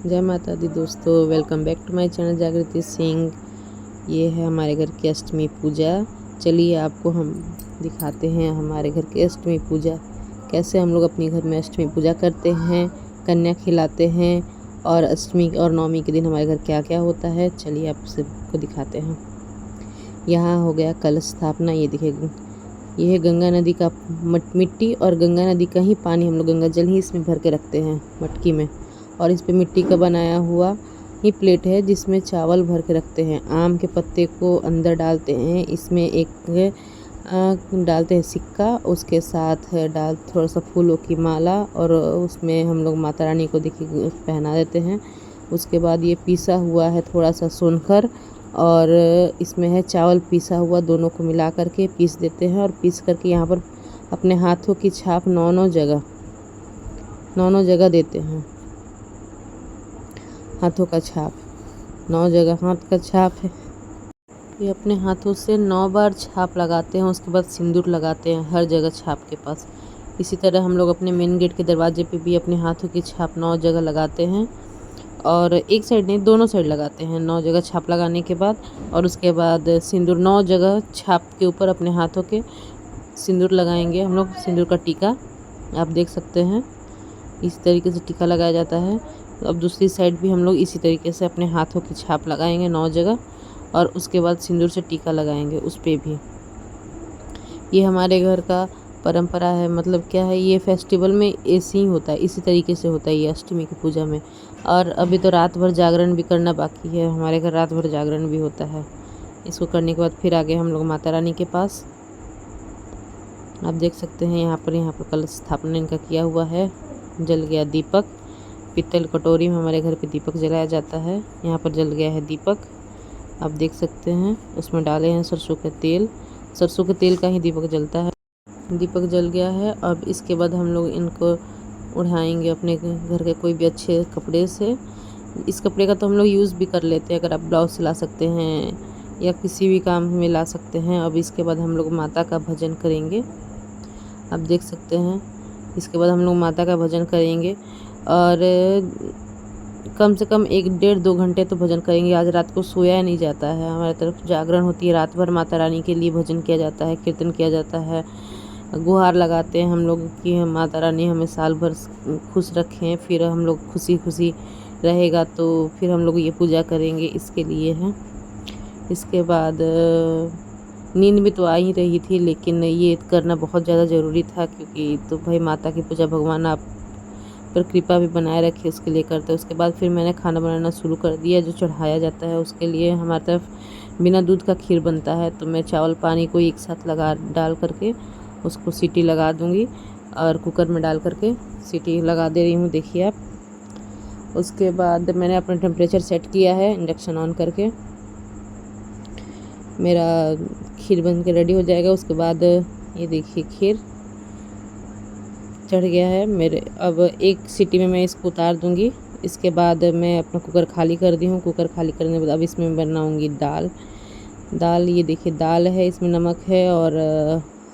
जय माता दी दोस्तों, welcome back to my channel Jagriti Singh. ये है हमारे घर की अष्टमी पूजा। चलिए आपको हम दिखाते हैं हमारे घर की अष्टमी पूजा, कैसे हम लोग अपने घर में अष्टमी पूजा करते हैं, कन्या खिलाते हैं और अष्टमी और नवमी के दिन हमारे घर क्या क्या होता है। चलिए आप सबको दिखाते हैं। यहाँ हो गया कलश स्थापना। ये देखिए, ये है गंगा नदी का मिट्टी और गंगा नदी का ही पानी, हम लोग गंगा जल ही इसमें भर के रखते हैं मटकी में। और इस पे मिट्टी का बनाया हुआ ही प्लेट है जिसमें चावल भर के रखते हैं। आम के पत्ते को अंदर डालते हैं, इसमें एक डालते हैं सिक्का, उसके साथ डाल थोड़ा सा फूलों की माला और उसमें हम लोग माता रानी को देखिए पहना देते हैं। उसके बाद ये पीसा हुआ है थोड़ा सा सोनकर और इसमें है चावल पीसा हुआ, दोनों को मिला करके पीस देते हैं और पीस करके यहाँ पर अपने हाथों की छाप नौ जगह देते हैं। हाथों का छाप 9 जगह हाथ का छाप है। ये अपने हाथों से 9 बार छाप लगाते हैं, उसके बाद सिंदूर लगाते हैं हर जगह छाप के पास। इसी तरह हम लोग अपने मेन गेट के दरवाजे पे भी अपने हाथों की छाप 9 जगह लगाते हैं और एक साइड नहीं, दोनों साइड लगाते हैं 9 जगह छाप लगाने के बाद। और उसके बाद सिंदूर 9 जगह छाप के ऊपर अपने हाथों के सिंदूर लगाएंगे हम लोग। सिंदूर का टीका आप देख सकते हैं, इस तरीके से टीका लगाया जाता है। तो अब दूसरी साइड भी हम लोग इसी तरीके से अपने हाथों की छाप लगाएंगे 9 जगह और उसके बाद सिंदूर से टीका लगाएंगे उस पे भी। ये हमारे घर का परंपरा है, मतलब क्या है, ये फेस्टिवल में ऐसे ही होता है, इसी तरीके से होता है ये अष्टमी की पूजा में। और अभी तो रात भर जागरण भी करना बाकी है, हमारे घर रात भर जागरण भी होता है। इसको करने के बाद फिर आगे हम लोग माता रानी के पास। आप देख सकते हैं यहाँ पर कलश स्थापना इनका किया हुआ है। जल गया दीपक, पीतल कटोरी में हमारे घर पे दीपक जलाया जाता है। यहाँ पर जल गया है दीपक, आप देख सकते हैं। उसमें डाले हैं सरसों के तेल, सरसों के तेल का ही दीपक जलता है। दीपक जल गया है। अब इसके बाद हम लोग इनको उठाएंगे अपने घर के कोई भी अच्छे कपड़े से। इस कपड़े का तो हम लोग यूज़ भी कर लेते हैं, अगर आप ब्लाउज सिला सकते हैं या किसी भी काम में ला सकते हैं। अब इसके बाद हम लोग माता का भजन करेंगे, आप देख सकते हैं। इसके बाद हम लोग माता का भजन करेंगे और कम से कम 1 डेढ़ 2 घंटे तो भजन करेंगे। आज रात को सोया नहीं जाता है, हमारी तरफ जागरण होती है, रात भर माता रानी के लिए भजन किया जाता है, कीर्तन किया जाता है, गुहार लगाते हैं हम लोग कि माता रानी हमें साल भर खुश रखें। फिर हम लोग खुशी खुशी रहेगा तो फिर हम लोग ये पूजा करेंगे, इसके लिए है। इसके बाद नींद भी तो आ ही रही थी, लेकिन ये करना बहुत ज़्यादा ज़रूरी था क्योंकि तो भाई माता की पूजा भगवान आप पर कृपा भी बनाए रखे, उसके लिए करते हैं। उसके बाद फिर मैंने खाना बनाना शुरू कर दिया, जो चढ़ाया जाता है उसके लिए हमारी तरफ बिना दूध का खीर बनता है। तो मैं चावल पानी को एक साथ डाल करके उसको सीटी लगा दूँगी और कुकर में डाल करके सीटी लगा दे रही हूँ, देखिए आप। उसके बाद मैंने अपना टेम्परेचर सेट किया है, इंडक्शन ऑन करके। मेरा खीर बन के रेडी हो जाएगा। उसके बाद ये देखिए खीर चढ़ गया है मेरे। अब एक सीटी में मैं इसको उतार दूंगी। इसके बाद मैं अपना कुकर खाली कर दी हूँ। कुकर खाली करने के बाद अब इसमें बनाऊंगी दाल। ये देखिए दाल है, इसमें नमक है और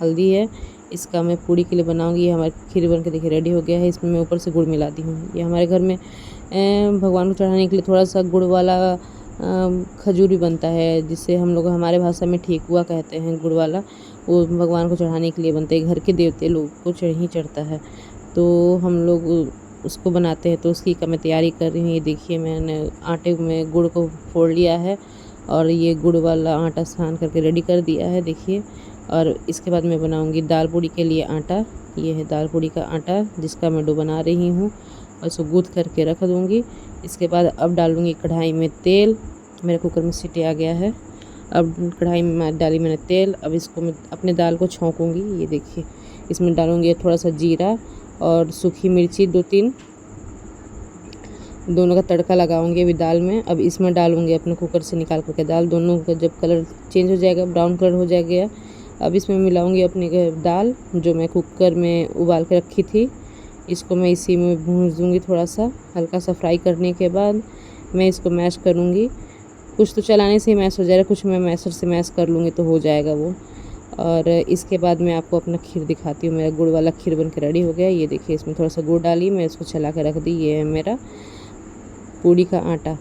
हल्दी है। इसका मैं पूड़ी के लिए बनाऊंगी। ये हमारी खीर बन के देखिए रेडी हो गया है। इसमें मैं ऊपर से गुड़ मिला दी हूँ। ये हमारे घर में भगवान को चढ़ाने के लिए थोड़ा सा गुड़ वाला खजूर भी बनता है, जिसे हम लोग हमारे भाषा में ठेकुआ कहते हैं। गुड़ वाला वो भगवान को चढ़ाने के लिए बनता है, घर के देवते लोग को ही चढ़ता है, तो हम लोग उसको बनाते हैं। तो उसकी का मैं तैयारी कर रही हूँ। ये देखिए मैंने आटे में गुड़ को फोड़ लिया है और ये गुड़ वाला आटा सान करके रेडी कर दिया है, देखिए। और इसके बाद मैं बनाऊँगी दाल पूड़ी के लिए आटा। ये है दाल पूड़ी का आटा जिसका मैं डो बना रही हूँ और इसको गूँथ करके रख दूँगी। इसके बाद अब डालूँगी कढ़ाई में तेल। मेरे कुकर में सीटी आ गया है। अब कढ़ाई में डाली मैंने तेल। अब इसको मैं अपने दाल को छौंकूँगी। ये देखिए इसमें डालूँगी थोड़ा सा जीरा और सूखी मिर्ची 2-3, दोनों का तड़का लगाऊंगी अभी दाल में। अब इसमें डालूंगी अपने कुकर से निकाल करके दाल। दोनों का जब कलर चेंज हो जाएगा, ब्राउन कलर हो जाएगा, अब इसमें मिलाऊंगी अपनी दाल जो मैं कुकर में उबाल के रखी थी। इसको मैं इसी में भूंज दूँगी, थोड़ा सा हल्का सा फ्राई करने के बाद मैं इसको मैश करूँगी। कुछ तो चलाने से ही मैश हो जाएगा, कुछ मैं मैशर से मैश कर लूँगी तो हो जाएगा वो। और इसके बाद मैं आपको अपना खीर दिखाती हूँ। मेरा गुड़ वाला खीर बन के रेडी हो गया। ये देखिए इसमें थोड़ा सा गुड़ डाली, मैं इसको चला के रख दी। ये है मेरा पूड़ी का आटा।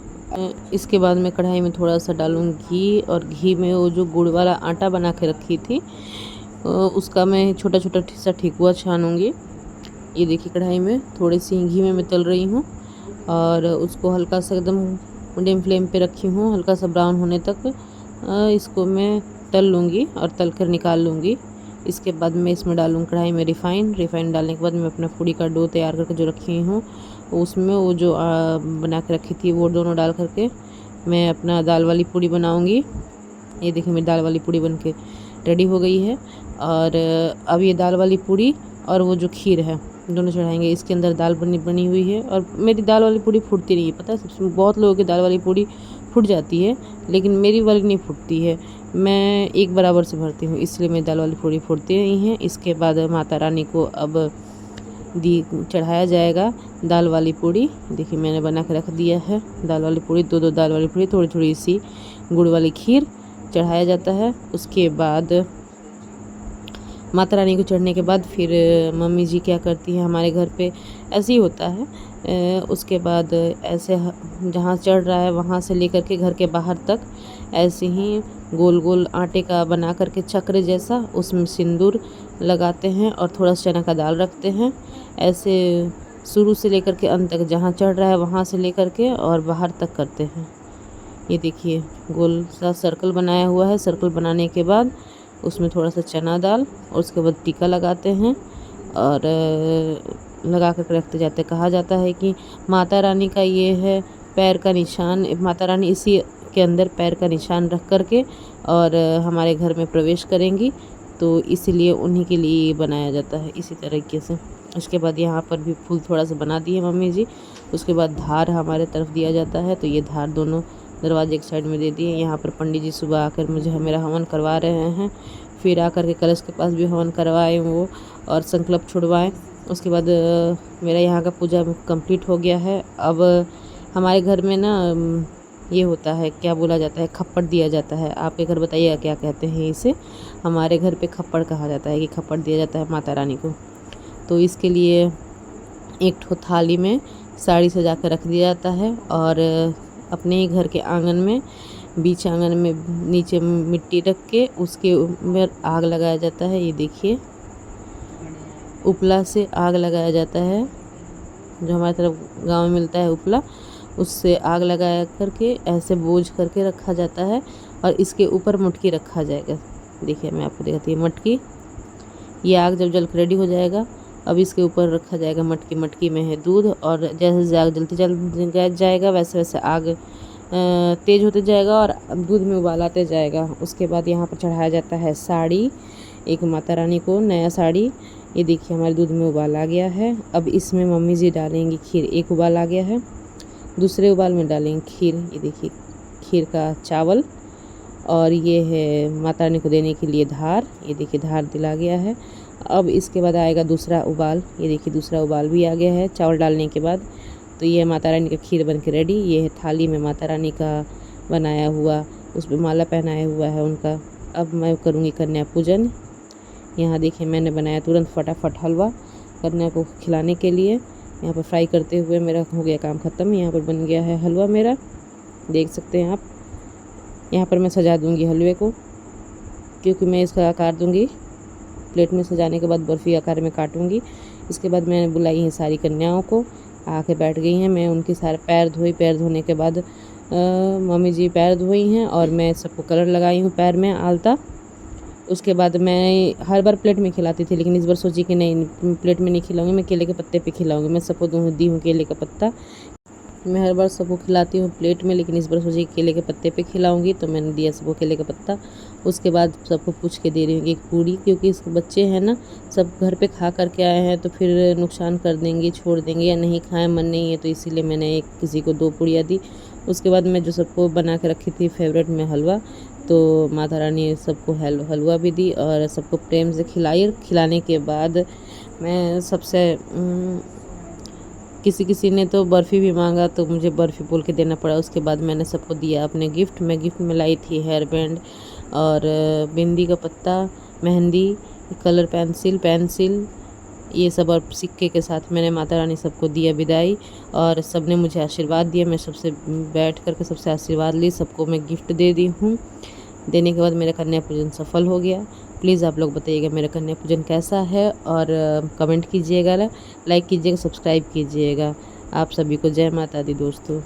इसके बाद मैं कढ़ाई में थोड़ा सा डालूँ घी, और घी में वो जो गुड़ वाला आटा बना के रखी थी उसका मैं छोटा छोटा सा ठेकुआ छानूँगी। ये देखिए कढ़ाई में थोड़ी सी घी में मैं तल रही हूँ, और उसको हल्का सा एकदम मीडियम फ्लेम पे रखी हूँ, हल्का सा ब्राउन होने तक इसको मैं तल लूँगी और तल कर निकाल लूँगी। इसके बाद मैं इसमें डालूँ कढ़ाई में रिफ़ाइंड डालने के बाद मैं अपना पूड़ी का डो तैयार करके जो रखी हूँ उसमें वो जो बना के रखी थी वो दोनों डाल करके मैं अपना दाल वाली पूड़ी बनाऊँगी। ये देखिए मेरी दाल वाली पूड़ी बनके रेडी हो गई है। और अब ये दाल वाली पूड़ी और वो जो खीर है दोनों चढ़ाएंगे। इसके अंदर दाल बनी हुई है, और मेरी दाल वाली पूड़ी फूटती नहीं है, पता है सबसे बहुत लोगों की दाल वाली पूड़ी फूट जाती है, लेकिन मेरी वाली नहीं फूटती है। मैं एक बराबर से भरती हूँ, इसलिए मेरी दाल वाली पूड़ी फूटती नहीं है। इसके बाद माता रानी को अब चढ़ाया जाएगा दाल वाली पूड़ी। देखिए मैंने बना के रख दिया है दाल वाली पूड़ी, दो दाल वाली पूड़ी, थोड़ी थोड़ी सी गुड़ वाली खीर चढ़ाया जाता है। उसके बाद माता रानी को चढ़ने के बाद फिर मम्मी जी क्या करती हैं, हमारे घर पे ऐसे ही होता है। उसके बाद ऐसे जहाँ चढ़ रहा है वहाँ से लेकर के घर के बाहर तक ऐसे ही गोल गोल आटे का बना करके चक्र जैसा उसमें सिंदूर लगाते हैं और थोड़ा सा चना का दाल रखते हैं। ऐसे शुरू से लेकर के अंत तक जहाँ चढ़ रहा है वहाँ से लेकर के और बाहर तक करते हैं। ये देखिए गोल सा सर्कल बनाया हुआ है। सर्कल बनाने के बाद उसमें थोड़ा सा चना दाल और उसके बाद टीका लगाते हैं और लगा कर रखते जाते। कहा जाता है कि माता रानी का ये है पैर का निशान, माता रानी इसी के अंदर पैर का निशान रख कर के और हमारे घर में प्रवेश करेंगी, तो इसीलिए उन्हीं के लिए ये बनाया जाता है इसी तरीके से। उसके बाद यहाँ पर भी फूल थोड़ा सा बना दिए मम्मी जी। उसके बाद धार हमारे तरफ दिया जाता है, तो ये धार दोनों दरवाजे एक साइड में दे दिए। यहाँ पर पंडित जी सुबह आकर मुझे मेरा हवन करवा रहे हैं, फिर आकर के कलश के पास भी हवन करवाए वो और संकल्प छुड़वाएं। उसके बाद मेरा यहाँ का पूजा कंप्लीट हो गया है। अब हमारे घर में ना ये होता है, क्या बोला जाता है, खप्पड़ दिया जाता है। आपके घर बताइएगा क्या कहते हैं इसे। हमारे घर पे खप्पड़ कहा जाता है कि खप्पड़ दिया जाता है माता रानी को। तो इसके लिए एक ठो थाली में साड़ी सजा कर रख दिया जाता है और अपने ही घर के आंगन में बीच आंगन में नीचे मिट्टी रख के उसके ऊपर आग लगाया जाता है। ये देखिए उपला से आग लगाया जाता है, जो हमारी तरफ गांव में मिलता है उपला, उससे आग लगाया करके ऐसे बोझ करके रखा जाता है और इसके ऊपर मटकी रखा जाएगा। देखिए मैं आपको दिखाती हूँ मटकी। ये आग जब जल रेडी हो जाएगा अब इसके ऊपर रखा जाएगा मटकी। मटकी में है दूध और जैसे जैसे आग जलती जाएगा वैसे वैसे आग तेज होते जाएगा और दूध में उबाल आते जाएगा। उसके बाद यहाँ पर चढ़ाया जाता है साड़ी, एक माता रानी को नया साड़ी। ये देखिए हमारे दूध में उबाल आ गया है। अब इसमें मम्मी जी डालेंगी खीर। एक उबाल आ गया है, दूसरे उबाल में डालेंगे खीर। ये देखिए खीर का चावल, और ये है माता रानी को देने के लिए धार। ये देखिए धार दिला गया है। अब इसके बाद आएगा दूसरा उबाल। ये देखिए दूसरा उबाल भी आ गया है चावल डालने के बाद। तो ये माता रानी का खीर बन के रेडी। ये है थाली में माता रानी का बनाया हुआ, उस पर माला पहनाया हुआ है उनका। अब मैं करूँगी कन्या पूजन। यहाँ देखिए मैंने बनाया तुरंत फटाफट हलवा कन्या को खिलाने के लिए। यहाँ पर फ्राई करते हुए मेरा हो गया काम ख़त्म। यहाँ पर बन गया है हलवा मेरा, देख सकते हैं आप। यहाँ पर मैं सजा दूँगी हलवे को, क्योंकि मैं इसका आकार दूँगी। प्लेट में सजाने के बाद बर्फ़ी आकार में काटूँगी। इसके बाद मैंने बुलाई है सारी कन्याओं को, आके बैठ गई हैं। मैं उनके सारे पैर धोई। पैर धोने के बाद मम्मी जी पैर धोई हैं और मैं सबको कलर लगाई हूँ पैर में आलता। उसके बाद मैं हर बार प्लेट में खिलाती थी, लेकिन इस बार सोची कि नहीं प्लेट में नहीं खिलाऊंगी, मैं केले के पत्ते पे खिलाऊंगी। मैं सबको दी हूँ केले का पत्ता। मैं हर बार सबको खिलाती हूँ प्लेट में, लेकिन इस बार सोची केले के पत्ते पे खिलाऊंगी, तो मैंने दिया सबको केले का पत्ता। उसके बाद सबको पूछ के दे रही हूँ एक पूड़ी, क्योंकि इसके बच्चे हैं ना सब घर पे खा करके आए हैं, तो फिर नुकसान कर देंगे, छोड़ देंगे या नहीं खाएं, मन नहीं है, तो इसीलिए मैंने एक किसी को 2 पूड़ियाँ दी। उसके बाद मैं जो सबको बना के रखी थी फेवरेट में हलवा, तो माता रानी सबको हलवा भी दी और सबको प्रेम से खिलाई। खिलाने के बाद मैं सबसे किसी ने तो बर्फ़ी भी मांगा, तो मुझे बर्फ़ी बोल के देना पड़ा। उसके बाद मैंने सबको दिया अपने गिफ्ट। मैं गिफ्ट में लाई थी हेयर बैंड और बिंदी का पत्ता, मेहंदी, कलर पेंसिल, ये सब और सिक्के के साथ मैंने माता रानी सबको दिया विदाई, और सबने मुझे आशीर्वाद दिया। मैं सबसे बैठ करके सबसे आशीर्वाद ली, सबको मैं गिफ्ट दे दी हूँ। देने के बाद मेरा कन्या पूजन सफल हो गया। प्लीज़ आप लोग बताइएगा मेरा कन्या पूजन कैसा है, और कमेंट कीजिएगा, लाइक कीजिएगा, सब्सक्राइब कीजिएगा। आप सभी को जय माता दी दोस्तों।